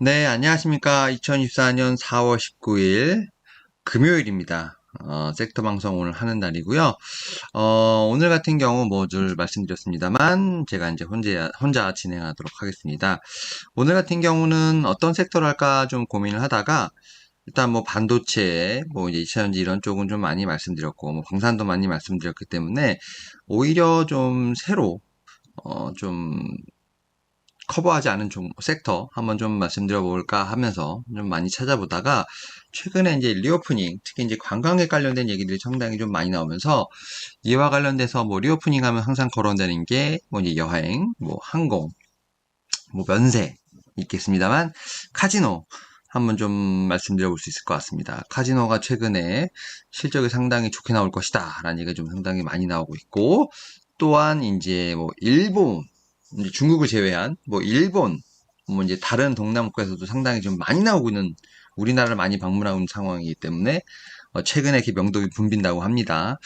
네, 안녕하십니까. 2024년 4월 19일 금요일입니다. 섹터 방송 오늘 하는 날이고요. 오늘 같은 경우 뭐 늘 말씀드렸습니다만 제가 이제 혼자 진행하도록 하겠습니다. 오늘 같은 경우는 어떤 섹터를 할까 좀 고민을 하다가 일단 뭐 반도체, 뭐 이제 2차전지 이런 쪽은 좀 많이 말씀드렸고, 뭐 방산도 많이 말씀드렸기 때문에 오히려 좀 새로 좀 커버하지 않은 섹터 한번 좀 말씀드려 볼까 하면서 좀 많이 찾아보다가 최근에 이제 리오프닝, 특히 이제 관광에 관련된 얘기들이 상당히 좀 많이 나오면서 이와 관련돼서 뭐 리오프닝 하면 항상 거론되는 게 뭐 이제 여행, 뭐 항공, 뭐 면세 있겠습니다만 카지노 한번 좀 말씀드려 볼 수 있을 것 같습니다. 카지노가 최근에 실적이 상당히 좋게 나올 것이다 라는 얘기가 좀 상당히 많이 나오고 있고, 또한 이제 뭐 일본, 이제 중국을 제외한 뭐 일본, 뭐 이제 다른 동남국에서도 상당히 좀 많이 나오고 있는, 우리나라를 많이 방문하고 있는 상황이기 때문에 최근에 이렇게 명동이 붐빈다고 합니다.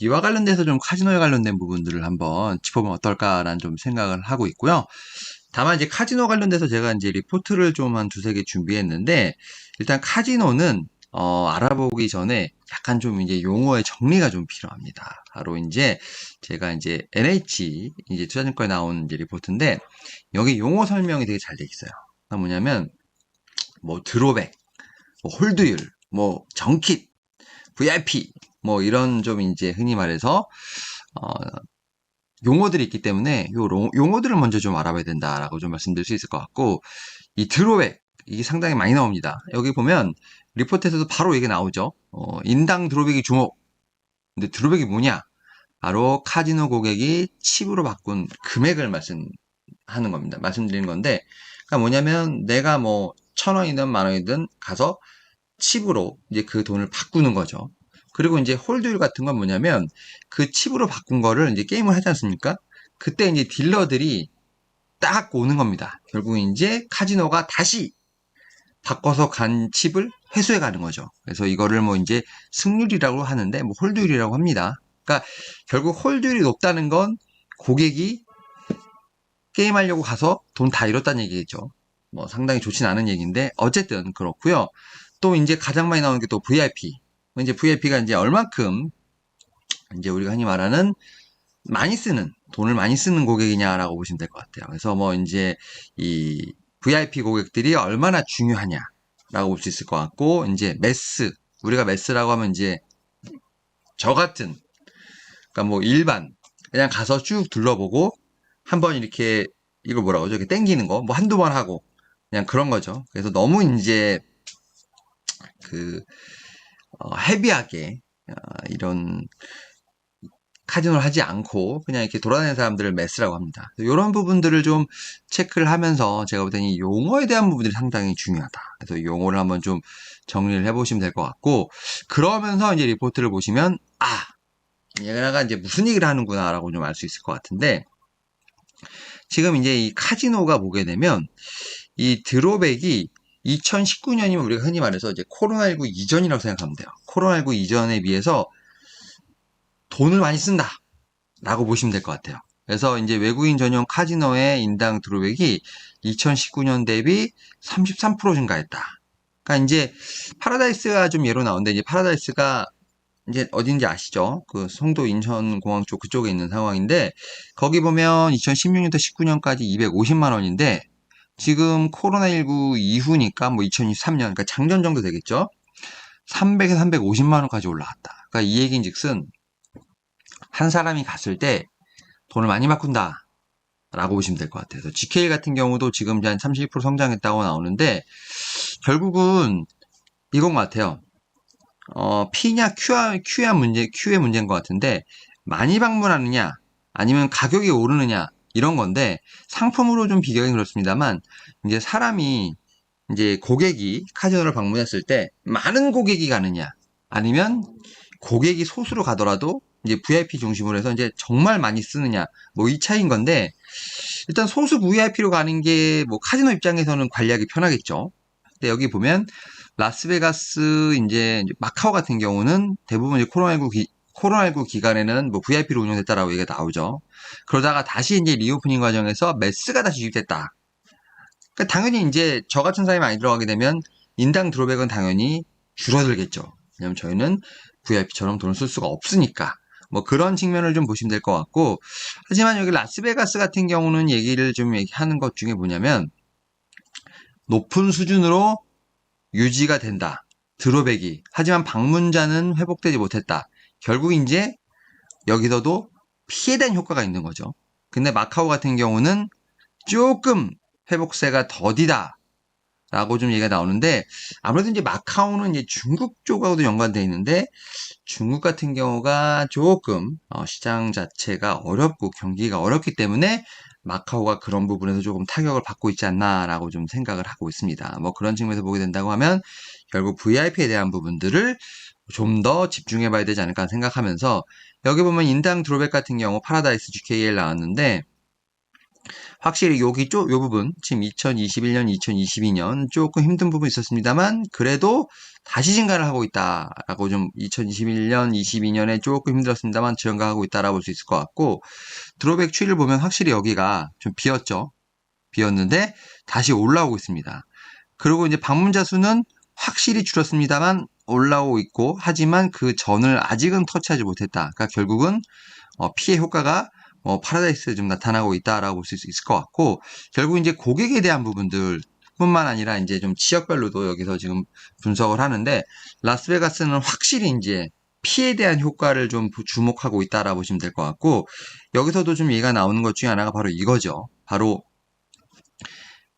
이와 관련돼서 좀 카지노에 관련된 부분들을 한번 짚어보면 어떨까라는 좀 생각을 하고 있고요. 다만 이제 카지노 관련돼서 제가 이제 리포트를 좀 한 두세 개 준비했는데, 일단 카지노는 알아보기 전에 약간 좀 이제 용어의 정리가 좀 필요합니다. 바로 이제 제가 이제 NH 이제 투자증권에 나온 이제 리포트인데, 여기 용어 설명이 되게 잘 돼 있어요. 그러니까 뭐냐면 뭐 드로백, 뭐 홀드율, 뭐 정킷, VIP 뭐 이런 좀 이제 흔히 말해서 어, 용어들이 있기 때문에 요 용어들을 먼저 좀 알아봐야 된다라고 좀 말씀드릴 수 있을 것 같고, 이 드롭백 이게 상당히 많이 나옵니다. 여기 보면 리포트에서도 바로 이게 나오죠. 인당 드롭백이 주목. 근데 드롭백이 뭐냐? 바로 카지노 고객이 칩으로 바꾼 금액을 말씀하는 겁니다. 말씀드리는 건데, 그러니까 뭐냐면 내가 뭐 1,000원이든 10,000원이든 가서 칩으로 이제 그 돈을 바꾸는 거죠. 그리고 이제 홀드율 같은 건 뭐냐면 그 칩으로 바꾼 거를 이제 게임을 하지 않습니까? 그때 이제 딜러들이 딱 오는 겁니다. 결국 이제 카지노가 다시 바꿔서 간 칩을 회수해 가는 거죠. 그래서 이거를 뭐 이제 승률이라고 하는데 뭐 홀드율이라고 합니다. 그러니까 결국 홀드율이 높다는 건 고객이 게임하려고 가서 돈 다 잃었다는 얘기겠죠. 뭐 상당히 좋진 않은 얘기인데 어쨌든 그렇고요. 또 이제 가장 많이 나오는 게 또 VIP. 이제 VIP가 이제 얼만큼 이제 우리가 흔히 말하는 많이 쓰는, 돈을 많이 쓰는 고객이냐라고 보시면 될 것 같아요. 그래서 뭐 이제 이 VIP 고객들이 얼마나 중요하냐라고 볼 수 있을 것 같고, 이제 매스, 우리가 매스라고 하면 이제 저 같은, 그러니까 뭐 일반, 그냥 가서 쭉 둘러보고 한번 이렇게 이걸 뭐라고 하죠? 이렇게 땡기는 거, 뭐 한두 번 하고 그냥 그런 거죠. 그래서 너무 이제 그 헤비하게 이런 카지노를 하지 않고 그냥 이렇게 돌아다니는 사람들을 매스라고 합니다. 이런 부분들을 좀 체크를 하면서 제가 볼 때는 이 용어에 대한 부분들이 상당히 중요하다. 그래서 이 용어를 한번 좀 정리를 해보시면 될 것 같고, 그러면서 이제 리포트를 보시면 얘가 이제 무슨 얘기를 하는구나라고 좀 알 수 있을 것 같은데, 지금 이제 이 카지노가 보게 되면 이 드로백이 2019년이면 우리가 흔히 말해서 이제 코로나19 이전이라고 생각하면 돼요. 코로나19 이전에 비해서 돈을 많이 쓴다 라고 보시면 될 것 같아요. 그래서 이제 외국인 전용 카지노의 인당 드롭백이 2019년 대비 33% 증가했다. 그러니까 이제 파라다이스가 좀 예로 나오는데, 이제 파라다이스가 이제 어딘지 아시죠? 그 송도 인천공항 쪽 그쪽에 있는 상황인데, 거기 보면 2016년부터 19년까지 250만 원인데 지금 코로나19 이후니까 뭐 2023년, 그러니까 작년 정도 되겠죠? 300에서 350만 원까지 올라갔다. 그러니까 이 얘기인즉슨 한 사람이 갔을 때 돈을 많이 바꾼다 라고 보시면 될 것 같아요. 그래서 GK 같은 경우도 지금 한 32% 성장했다고 나오는데, 결국은 이건 것 같아요. P냐 Q의 문제인 것 같은데, 많이 방문하느냐 아니면 가격이 오르느냐 이런 건데, 상품으로 좀 비교하기 그렇습니다만, 이제 사람이 이제 고객이 카지노를 방문했을 때 많은 고객이 가느냐 아니면 고객이 소수로 가더라도 이제 VIP 중심으로 해서 이제 정말 많이 쓰느냐, 뭐 이 차이인 건데, 일단 소수 VIP로 가는 게 뭐 카지노 입장에서는 관리하기 편하겠죠. 근데 여기 보면 라스베가스 이제 마카오 같은 경우는 대부분 이제 코로나19 기간에는 뭐 VIP로 운영됐다라고 얘기가 나오죠. 그러다가 다시 이제 리오프닝 과정에서 매스가 다시 유입됐다. 그러니까 당연히 이제 저 같은 사람이 많이 들어가게 되면 인당 드롭백은 당연히 줄어들겠죠. 왜냐면 저희는 VIP처럼 돈을 쓸 수가 없으니까. 뭐 그런 측면을 좀 보시면 될 것 같고, 하지만 여기 라스베가스 같은 경우는 얘기를 좀 얘기하는 것 중에 뭐냐면 높은 수준으로 유지가 된다. 드롭백이. 하지만 방문자는 회복되지 못했다. 결국 이제 여기서도 피해된 효과가 있는 거죠. 근데 마카오 같은 경우는 조금 회복세가 더디다. 라고 좀 얘기가 나오는데, 아무래도 이제 마카오는 이제 중국 쪽하고도 연관되어 있는데, 중국 같은 경우가 조금 시장 자체가 어렵고 경기가 어렵기 때문에 마카오가 그런 부분에서 조금 타격을 받고 있지 않나라고 좀 생각을 하고 있습니다. 뭐 그런 측면에서 보게 된다고 하면 결국 VIP에 대한 부분들을 좀 더 집중해 봐야 되지 않을까 생각하면서, 여기 보면 인당 드롭백 같은 경우 파라다이스 GKL 나왔는데 확실히 여기 요 부분 지금 2021년, 2022년 조금 힘든 부분이 있었습니다만 그래도 다시 증가를 하고 있다라고, 좀 2021년, 22년에 조금 힘들었습니다만 증가하고 있다라고 볼 수 있을 것 같고, 드롭백 추이를 보면 확실히 여기가 좀 비었죠. 비었는데 다시 올라오고 있습니다. 그리고 이제 방문자 수는 확실히 줄었습니다만 올라오고 있고, 하지만 그 전을 아직은 터치하지 못했다. 그러니까 결국은 피해 효과가 파라다이스에 좀 나타나고 있다라고 볼 수 있을 것 같고, 결국 이제 고객에 대한 부분들 뿐만 아니라 이제 좀 지역별로도 여기서 지금 분석을 하는데, 라스베가스는 확실히 이제 피해에 대한 효과를 좀 주목하고 있다라고 보시면 될 것 같고, 여기서도 좀 얘기가 나오는 것 중에 하나가 바로 이거죠. 바로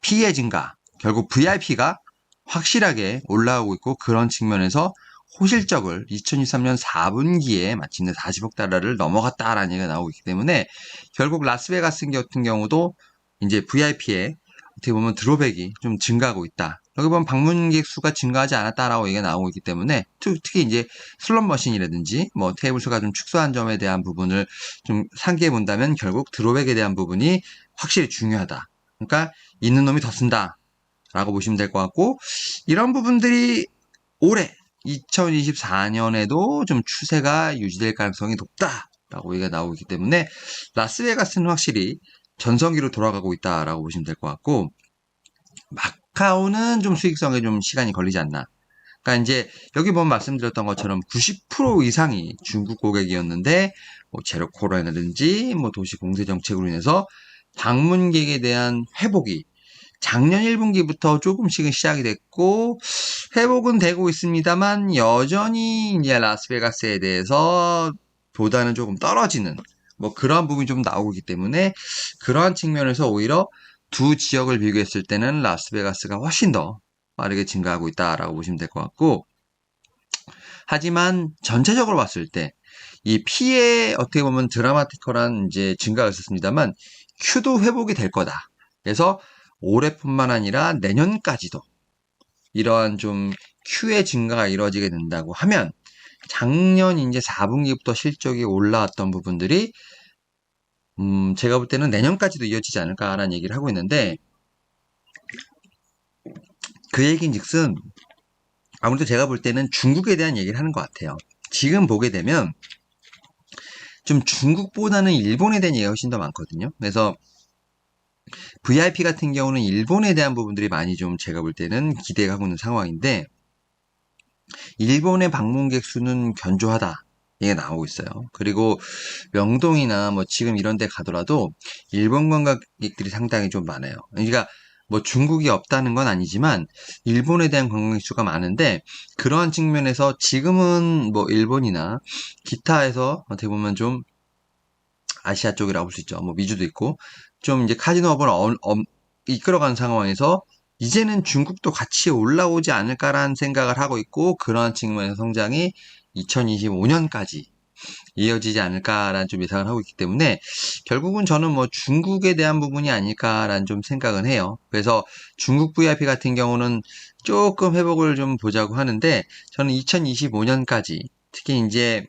피해 증가. 결국 VIP가 확실하게 올라오고 있고, 그런 측면에서 호실적을 2023년 4분기에 마침내 40억 달러를 넘어갔다라는 얘기가 나오고 있기 때문에 결국 라스베가스 같은 경우도 이제 VIP에 어떻게 보면 드롭백이 좀 증가하고 있다. 여기 보면 방문객 수가 증가하지 않았다라고 얘기가 나오고 있기 때문에 특히 이제 슬롯 머신이라든지 뭐 테이블 수가 좀 축소한 점에 대한 부분을 좀 상기해 본다면 결국 드롭백에 대한 부분이 확실히 중요하다. 그러니까 있는 놈이 더 쓴다. 라고 보시면 될 것 같고, 이런 부분들이 올해 2024년에도 좀 추세가 유지될 가능성이 높다라고 얘기가 나오고 있기 때문에 라스베가스는 확실히 전성기로 돌아가고 있다라고 보시면 될 것 같고, 마카오는 좀 수익성에 좀 시간이 걸리지 않나. 그러니까 이제 여기 보면 말씀드렸던 것처럼 90% 이상이 중국 고객이었는데 뭐 제로 코로나라든지 뭐 도시 공세 정책으로 인해서 방문객에 대한 회복이 작년 1분기부터 조금씩은 시작이 됐고 회복은 되고 있습니다만 여전히 이제 라스베가스에 대해서 보다는 조금 떨어지는 뭐 그러한 부분이 좀 나오고 있기 때문에, 그러한 측면에서 오히려 두 지역을 비교했을 때는 라스베가스가 훨씬 더 빠르게 증가하고 있다라고 보시면 될 것 같고, 하지만 전체적으로 봤을 때 이 피해 어떻게 보면 드라마티컬한 이제 증가가 있었습니다만 Q도 회복이 될 거다. 그래서 올해뿐만 아니라 내년까지도 이러한 좀 Q의 증가가 이루어지게 된다고 하면 작년 이제 4분기부터 실적이 올라왔던 부분들이 제가 볼 때는 내년까지도 이어지지 않을까라는 얘기를 하고 있는데, 그 얘기인즉슨 아무래도 제가 볼 때는 중국에 대한 얘기를 하는 것 같아요. 지금 보게 되면 좀 중국보다는 일본에 대한 얘기가 훨씬 더 많거든요. 그래서 VIP 같은 경우는 일본에 대한 부분들이 많이 좀 제가 볼 때는 기대하고 있는 상황인데, 일본의 방문객 수는 견조하다. 이게 나오고 있어요. 그리고 명동이나 뭐 지금 이런 데 가더라도 일본 관광객들이 상당히 좀 많아요. 그러니까 뭐 중국이 없다는 건 아니지만 일본에 대한 관광객 수가 많은데, 그러한 측면에서 지금은 뭐 일본이나 기타에서 어떻게 보면 좀 아시아 쪽이라고 볼 수 있죠. 뭐 미주도 있고 좀 이제 카지노업을 이끌어가는 상황에서 이제는 중국도 같이 올라오지 않을까라는 생각을 하고 있고, 그러한 측면에서 성장이 2025년까지 이어지지 않을까라는 좀 예상을 하고 있기 때문에 결국은 저는 뭐 중국에 대한 부분이 아닐까라는 좀 생각은 해요. 그래서 중국 VIP 같은 경우는 조금 회복을 좀 보자고 하는데, 저는 2025년까지 특히 이제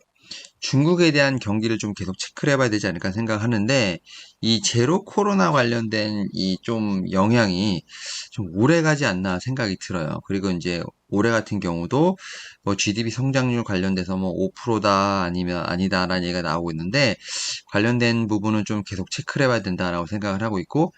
중국에 대한 경기를 좀 계속 체크를 해봐야 되지 않을까 생각하는데, 이 제로 코로나 관련된 이 좀 영향이 좀 오래 가지 않나 생각이 들어요. 그리고 이제 올해 같은 경우도 뭐 GDP 성장률 관련돼서 뭐 5%다 아니면 아니다라는 얘기가 나오고 있는데, 관련된 부분은 좀 계속 체크를 해봐야 된다라고 생각을 하고 있고,